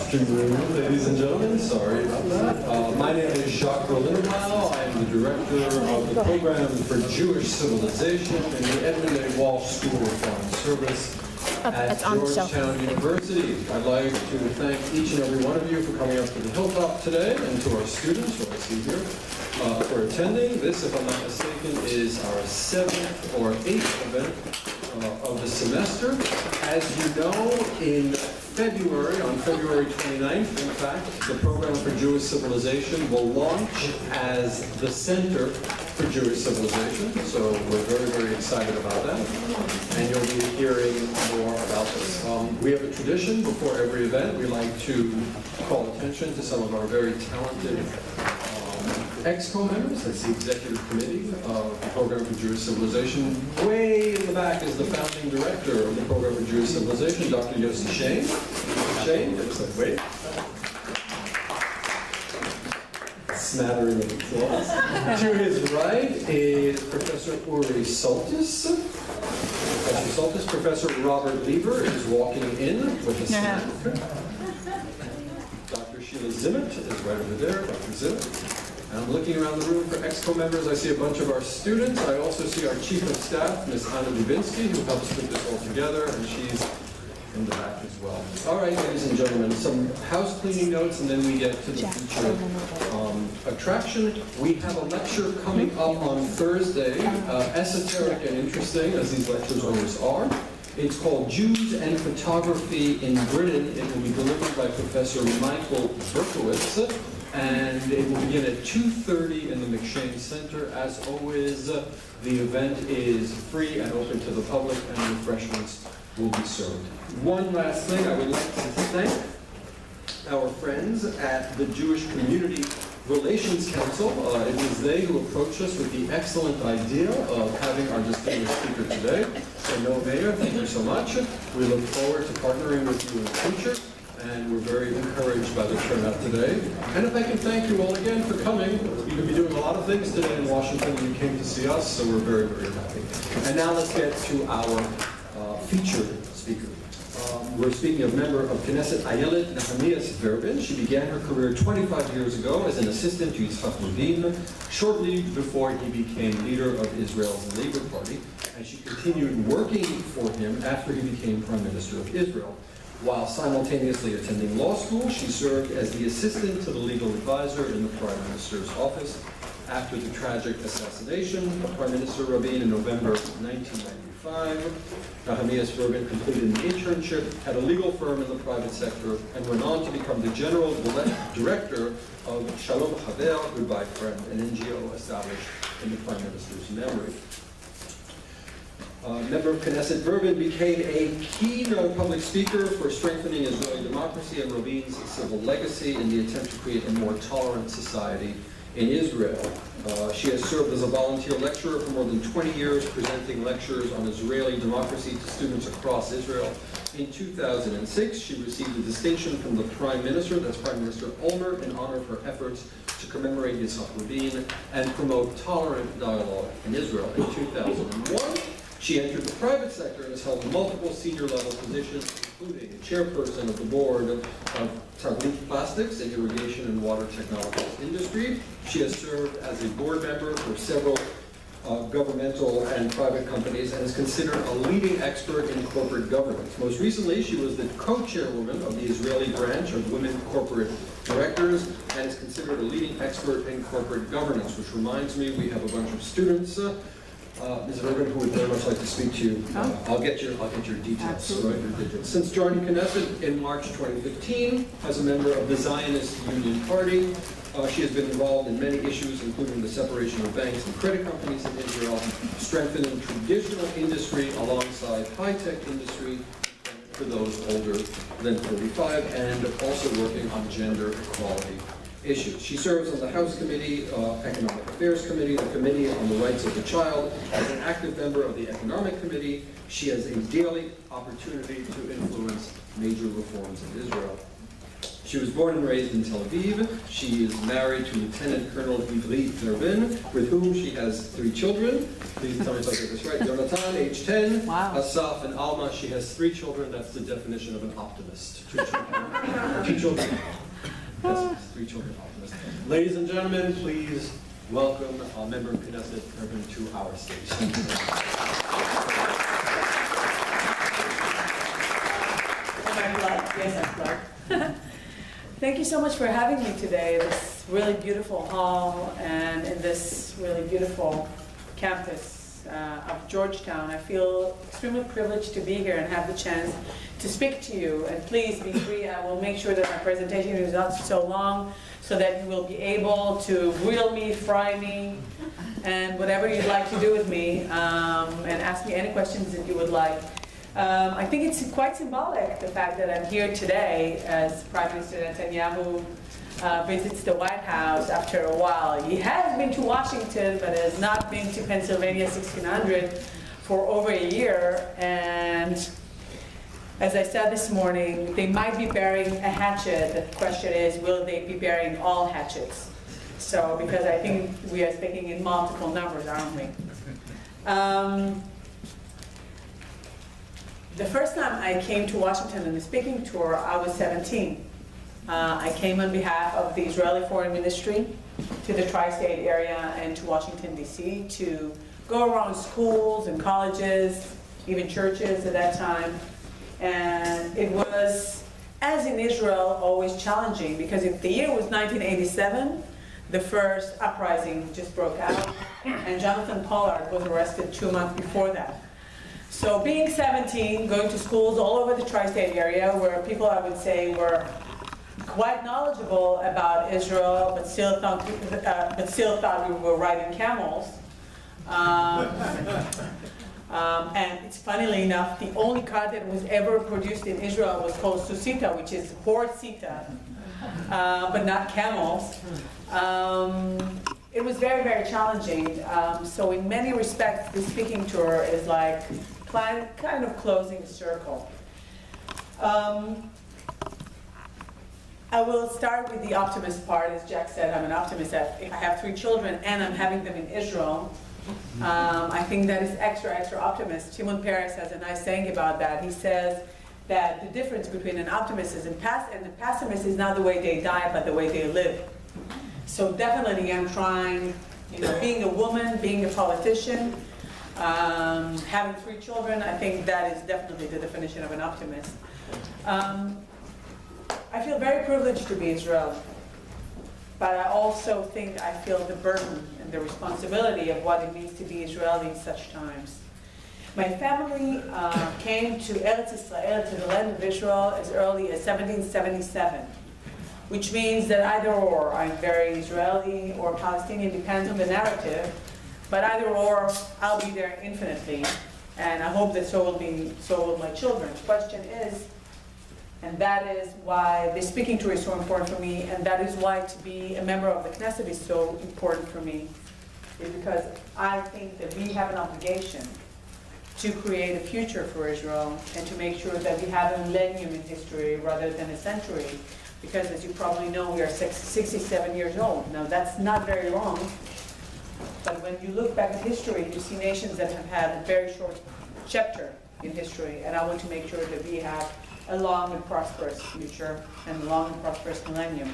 afternoon, ladies and gentlemen. Sorry about that. My name is Jacques Berlinenau. I am the director of the program for Jewish Civilization in the Edmund A. Walsh School of Foreign Service at Georgetown University. I'd like to thank each and every one of you for coming up to the Hilltop today, and to our students who I see here for attending. This, if I'm not mistaken, is our 7th or 8th event of the semester. As you know, in February, on February 29th, in fact, the program for Jewish Civilization will launch as the Center for Jewish Civilization. So we're very, very excited about that. And you'll be hearing more about this. We have a tradition before every event. We like to call attention to some of our very talented EXCO members. That's the Executive Committee of the Program for Jewish Civilization. Way in the back is the founding director of the Program for Jewish Civilization, Dr. Yossi Shane. Shane, give us a wave. Smattering of applause. To his right is Professor Uri Soltis. Professor Robert Lieber is walking in with a snack. Dr. Sheila Zimmett is right over there. Dr. Zimmett. And I'm looking around the room for EXCO members. I see a bunch of our students. I also see our Chief of Staff, Ms. Anna Dubinsky, who helps put this all together, and she's in the back as well. All right, ladies and gentlemen, some house cleaning notes, and then we get to the feature attraction. We have a lecture coming up on Thursday, esoteric and interesting, as these lectures always are. It's called Jews and Photography in Britain. It will be delivered by Professor Michael Berkowitz. And it will begin at 2:30 in the McShane Center. As always, the event is free and open to the public, and refreshments will be served. One last thing, I would like to thank our friends at the Jewish Community Relations Council. It was they who approached us with the excellent idea of having our distinguished speaker today. So, Noah Mayer, thank you so much. We look forward to partnering with you in the future. And we're very encouraged by the turnout today. And if I can thank you all again for coming. You could be doing a lot of things today in Washington, and you came to see us, so we're very, very happy. And now let's get to our featured speaker. We're speaking of member of Knesset Ayelet Nahmias Verbin. She began her career 25 years ago as an assistant to Yitzhak Rabin, shortly before he became leader of Israel's Labor Party, and she continued working for him after he became Prime Minister of Israel. While simultaneously attending law school, she served as the assistant to the legal advisor in the Prime Minister's office. After the tragic assassination of Prime Minister Rabin in November 1995, Nahmias Verbin completed an internship at a legal firm in the private sector and went on to become the general director of Shalom Haver, Goodbye Friend, an NGO established in the Prime Minister's memory. Member of Knesset Verbin became a keynote public speaker for strengthening Israeli democracy and Rabin's civil legacy in the attempt to create a more tolerant society in Israel. She has served as a volunteer lecturer for more than 20 years, presenting lectures on Israeli democracy to students across Israel. In 2006, she received a distinction from the Prime Minister, that's Prime Minister Olmert, in honor of her efforts to commemorate Yitzhak Rabin and promote tolerant dialogue in Israel. In 2001, she entered the private sector and has held multiple senior-level positions, including chairperson of the board of Taglit Plastics and Irrigation and Water Technologies industry. She has served as a board member for several governmental and private companies and is considered a leading expert in corporate governance. Most recently, she was the co-chairwoman of the Israeli branch of Women Corporate Directors and is considered a leading expert in corporate governance, which reminds me we have a bunch of students Ms. Verbin, who would very much like to speak to you. I'll get your details. Right, since joining Knesset in March 2015 as a member of the Zionist Union Party, she has been involved in many issues, including the separation of banks and credit companies in Israel, strengthening traditional industry alongside high-tech industry for those older than 45, and also working on gender equality issues. She serves on the House Committee, Economic Affairs Committee, the Committee on the Rights of the Child. As an active member of the Economic Committee, she has a daily opportunity to influence major reforms in Israel. She was born and raised in Tel Aviv. She is married to Lieutenant Colonel Ayelet Verbin, with whom she has 3 children. Please tell me if I get this right. Jonathan, age 10. Wow. Asaf and Alma, she has 3 children. That's the definition of an optimist. 2 children. 2 children. Yes, 3 children optimist. Ladies and gentlemen, please welcome our member of Knesset Verbin to our stage. Yes, I'm Clark. Thank you so much for having me today in this really beautiful hall and in this really beautiful campus of Georgetown. I feel extremely privileged to be here and have the chance to speak to you. And please be free. I will make sure that my presentation is not so long so that you will be able to grill me, fry me, and whatever you'd like to do with me, and ask me any questions that you would like. I think it's quite symbolic, the fact that I'm here today as Prime Minister Netanyahu visits the White House after a while. He has been to Washington, but has not been to Pennsylvania 1600 for over a year. And as I said this morning, they might be burying a hatchet. The question is, will they be burying all hatchets? So, because I think we are speaking in multiple numbers, aren't we? The first time I came to Washington on a speaking tour, I was 17. I came on behalf of the Israeli Foreign Ministry to the tri-state area and to Washington, D.C. to go around schools and colleges, even churches at that time. And it was, as in Israel, always challenging, because if the year was 1987, the first uprising just broke out, and Jonathan Pollard was arrested 2 months before that. So being 17, going to schools all over the tri-state area where people, I would say, were quite knowledgeable about Israel, but still thought we were riding camels. And it's funnily enough, the only car that was ever produced in Israel was called Susita, which is horsita, but not camels. It was very, very challenging. So in many respects, the speaking tour is like kind of closing the circle. I will start with the optimist part. As Jack said, I'm an optimist. I have 3 children and I'm having them in Israel. I think that is extra optimist. Shimon Peres has a nice saying about that. He says that the difference between an optimist and a pessimist is not the way they die, but the way they live. So definitely I'm trying, being a woman, being a politician, having 3 children, I think that is definitely the definition of an optimist. I feel very privileged to be Israeli, but I also think I feel the burden and the responsibility of what it means to be Israeli in such times. My family came to Eretz Israel, to the land of Israel, as early as 1777. Which means that either or, I'm very Israeli or Palestinian, depends on the narrative, but either or, I'll be there infinitely, and I hope that so will my children. The question is, and that is why the speaking tour is so important for me, and that is why to be a member of the Knesset is so important for me, is because I think that we have an obligation to create a future for Israel and to make sure that we have a millennium in history rather than a century. Because as you probably know, we are 67 years old. Now that's not very long, but when you look back at history, you see nations that have had a very short chapter in history, and I want to make sure that we have a long and prosperous future and a long and prosperous millennium.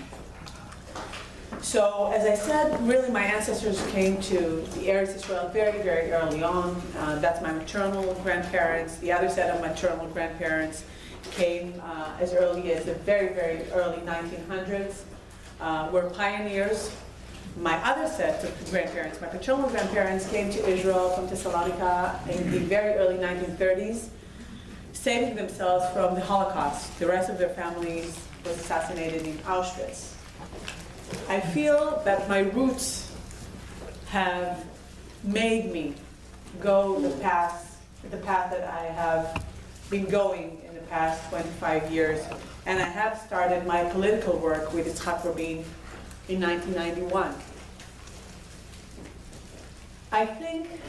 So as I said, really my ancestors came to the Eretz Israel very, very early on. That's my maternal grandparents. The other set of maternal grandparents came as early as the very, very early 1900s, were pioneers. My other set of grandparents, my paternal grandparents, came to Israel from Thessalonica in the very early 1930s, saving themselves from the Holocaust. The rest of their families was assassinated in Auschwitz. I feel that my roots have made me go the path that I have been going in the past 25 years, and I have started my political work with Yitzhak Rabin in 1991. I think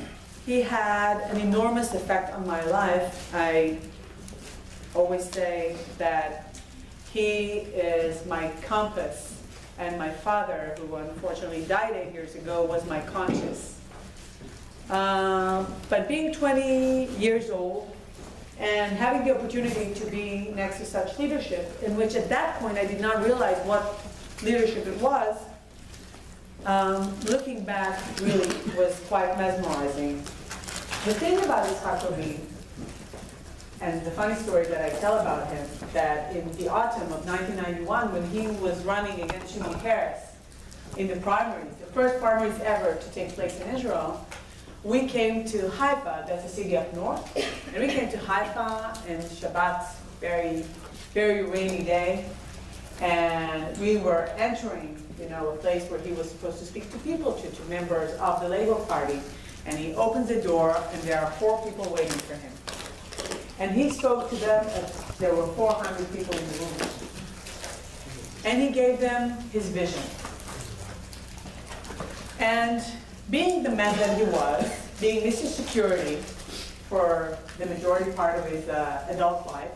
he had an enormous effect on my life. I always say that He is my compass, and my father, who unfortunately died 8 years ago, was my conscience. But being 20 years old and having the opportunity to be next to such leadership, in which at that point I did not realize what leadership it was, looking back really was quite mesmerizing. The thing about Yitzhak Rabin, and the funny story that I tell about him, that in the autumn of 1991, when he was running against Shimon Peres in the primaries, the first primaries ever to take place in Israel, we came to Haifa, that's a city up north, and we came to Haifa in Shabbat, very, very rainy day, and we were entering, a place where he was supposed to speak to people, to members of the Labour Party, and he opens the door, and there are 4 people waiting for him. And he spoke to them, there were 400 people in the room, and he gave them his vision. And being the man that he was, being Mr. Security for the majority part of his adult life,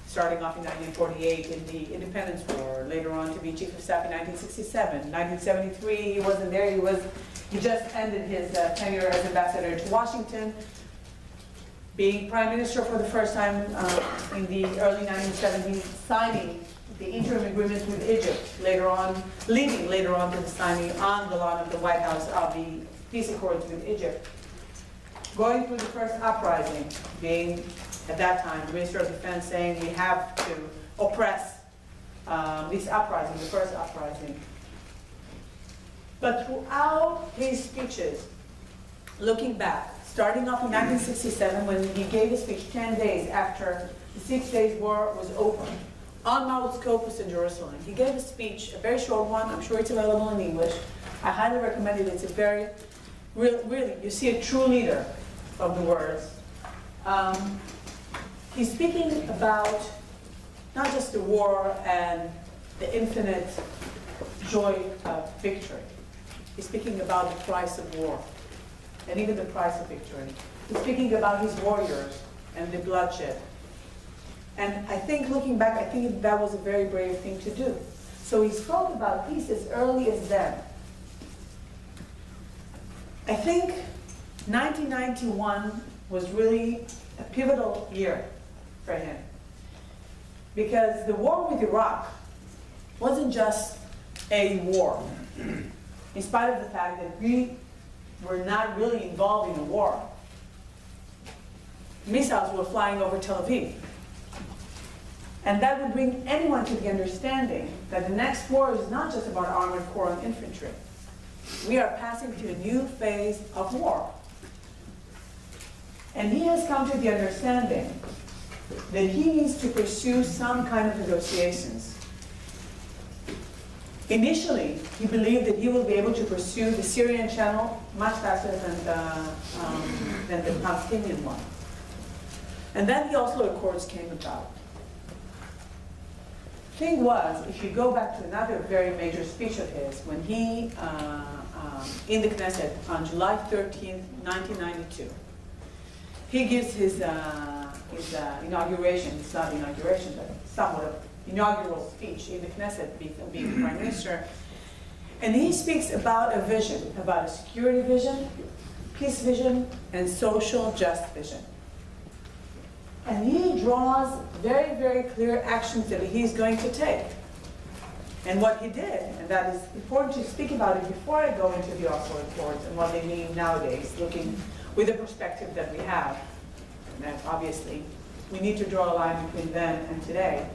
starting off in 1948 in the Independence War, later on to be Chief of Staff in 1967. 1973, he wasn't there, he just ended his tenure as ambassador to Washington, being Prime Minister for the first time in the early 1970s, signing the interim agreement with Egypt, leading later on to the signing on the lawn of the White House of the peace accords with Egypt. Going through the first uprising, being at that time the Minister of Defense, saying we have to oppress this uprising, the first uprising. But throughout his speeches, looking back, starting off in 1967 when he gave a speech 10 days after the 6 Days War was over, on Mount Scopus in Jerusalem. He gave a speech, a very short one, I'm sure it's available in English. I highly recommend it, it's a very, really, you see a true leader of the words. He's speaking about not just the war and the infinite joy of victory. He's speaking about the price of war, and even the price of victory. He's speaking about his warriors and the bloodshed. And I think, looking back, I think that was a very brave thing to do. So he spoke about peace as early as then. I think 1991 was really a pivotal year for him, because the war with Iraq wasn't just a war, in spite of the fact that we were not really involved in a war. Missiles were flying over Tel Aviv. And that would bring anyone to the understanding that the next war is not just about armored corps and infantry. We are passing to a new phase of war. And he has come to the understanding that he needs to pursue some kind of negotiations. Initially, he believed that he will be able to pursue the Syrian channel much faster than the Palestinian one. And then the Oslo Accords came about. Thing was, if you go back to another very major speech of his, when he, in the Knesset on July 13th, 1992, he gives his inauguration, it's not inauguration, but somewhat of inaugural speech in the Knesset, being the Prime Minister. And he speaks about a vision, about a security vision, peace vision, and social just vision. And he draws very, very clear actions that he's going to take. And what he did, and that is important to speak about it before I go into the Oslo Accords and what they mean nowadays, looking with the perspective that we have. And that obviously, we need to draw a line between then and today.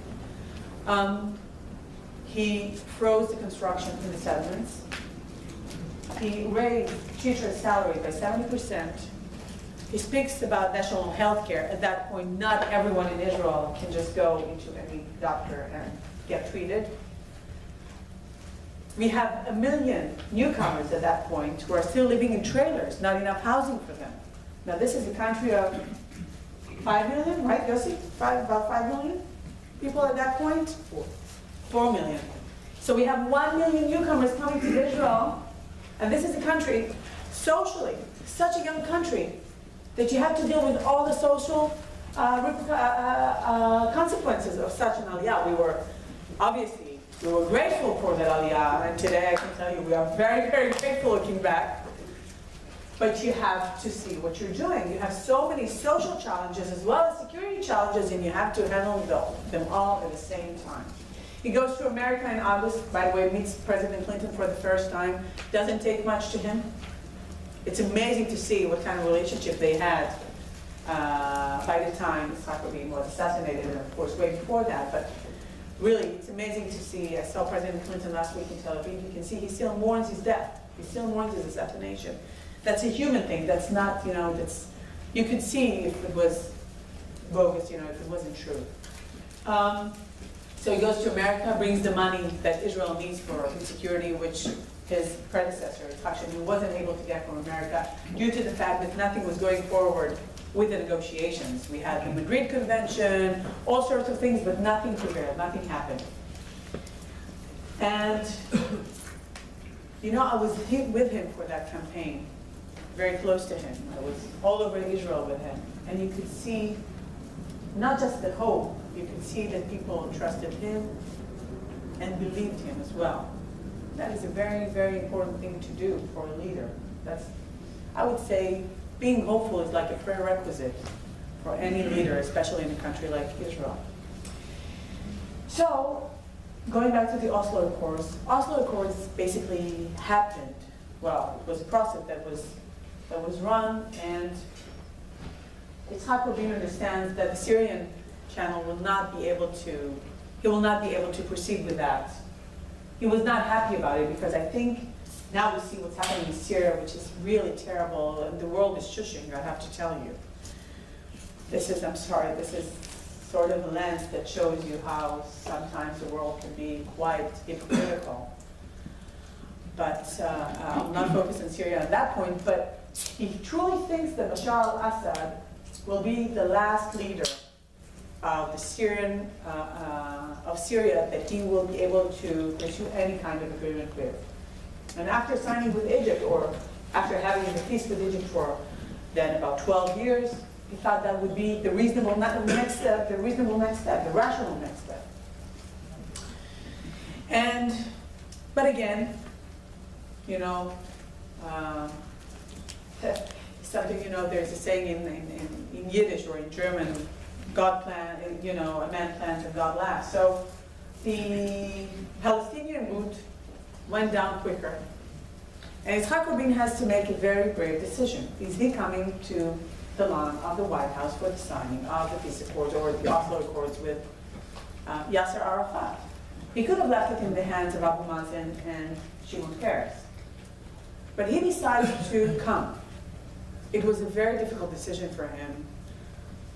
He froze the construction in the settlements. He raised teachers' salary by 70%. He speaks about national health care. At that point, not everyone in Israel can just go into any doctor and get treated. We have 1 million newcomers at that point who are still living in trailers, not enough housing for them. Now this is a country of 5 million, right, Yossi? About 5 million people at that point? 4 million. So we have 1 million newcomers coming to Israel, and this is a country, socially, such a young country, that you have to deal with all the social consequences of such an aliyah. We were Obviously, we were grateful for that aliyah, and today I can tell you we are very, very grateful looking back. But you have to see what you're doing. You have so many social challenges as well as security challenges, and you have to handle them all at the same time. He goes to America in August, by the way, meets President Clinton for the first time. Doesn't take much to him. It's amazing to see what kind of relationship they had by the time Yitzhak Rabin was assassinated, and of course way before that. But really, it's amazing to see. I saw President Clinton last week in Tel Aviv. You can see he still mourns his death. He still mourns his assassination. That's a human thing. That's not, that's, you could see if it was bogus, if it wasn't true. So he goes to America, brings the money that Israel needs for security, which his predecessor, Yitzhak Rabin, wasn't able to get from America due to the fact that nothing was going forward with the negotiations. We had the Madrid Convention, all sorts of things, but nothing prevailed, nothing happened. And, I was with him for that campaign, very close to him. I was all over Israel with him. And you could see not just the hope, you could see that people trusted him and believed him as well. That is a very, very important thing to do for a leader. That's, I would say, being hopeful is like a prerequisite for any leader, especially in a country like Israel. So, going back to the Oslo Accords basically happened. Well, it was a process that was run, and Yitzhak Rabin understands that the Syrian channel will not be able to proceed with that. He was not happy about it because I think now we see what's happening in Syria, which is really terrible, and the world is shushing, I have to tell you. This is sort of a lens that shows you how sometimes the world can be quite hypocritical. But I'll not focus on Syria at that point, but he truly thinks that Bashar al-Assad will be the last leader of the Syria that he will be able to pursue any kind of agreement with. And after signing with Egypt, or after having the peace with Egypt for then about 12 years, he thought that would be the reasonable next step, the rational next step. But again, something, there's a saying in Yiddish or in German, God plans, a man plans and God laughs. So the Palestinian route went down quicker. And Yitzhak Rabin has to make a very brave decision. Is he coming to the lawn of the White House for the signing of the peace accords or the Oslo Accords with Yasser Arafat? He could have left it in the hands of Abu Mazen and Shimon Peres. But he decided to come. It was a very difficult decision for him.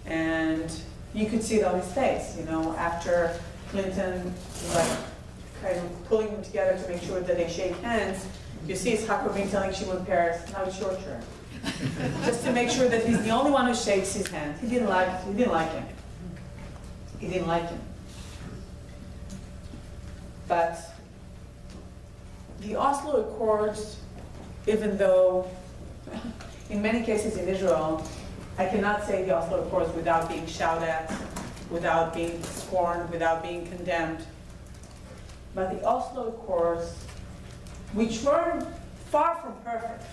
And you could see it on his face, after Clinton kind of pulling them together to make sure that they shake hands. You see Yitzhak Rabin telling Shimon Peres, now it's your turn. Just to make sure that he's the only one who shakes his hand. He didn't like him. He didn't like him. But the Oslo Accords, even though in many cases in Israel, I cannot say the Oslo Accords without being shouted at, without being scorned, without being condemned. But the Oslo Accords, which were far from perfect,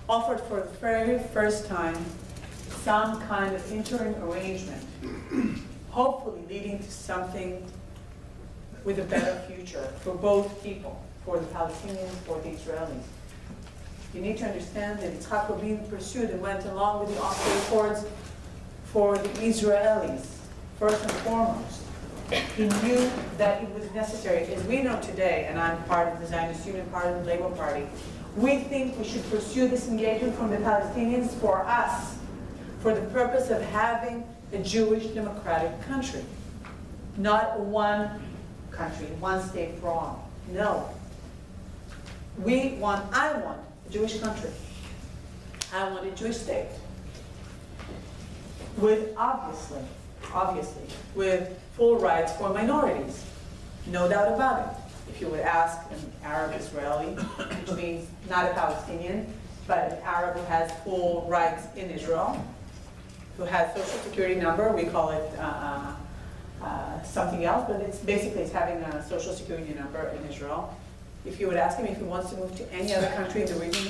offered for the very first time some kind of interim arrangement, hopefully leading to something with a better future for both people, for the Palestinians, for the Israelis. You need to understand that Yitzhak Rabin pursued and went along with the Oslo Accords for the Israelis, first and foremost. He knew that it was necessary. As we know today, and I'm part of the Zionist Union, part of the Labour Party, we think we should pursue this engagement from the Palestinians for us, for the purpose of having a Jewish democratic country. Not one country, one state for all. No. I want a Jewish country. I want a Jewish state. With obviously, with full rights for minorities. No doubt about it. If you would ask an Arab Israeli, which means not a Palestinian, but an Arab who has full rights in Israel, who has social security number, we call it something else, but it's basically it's having a social security number in Israel. If you would ask him if he wants to move to any other country in the region,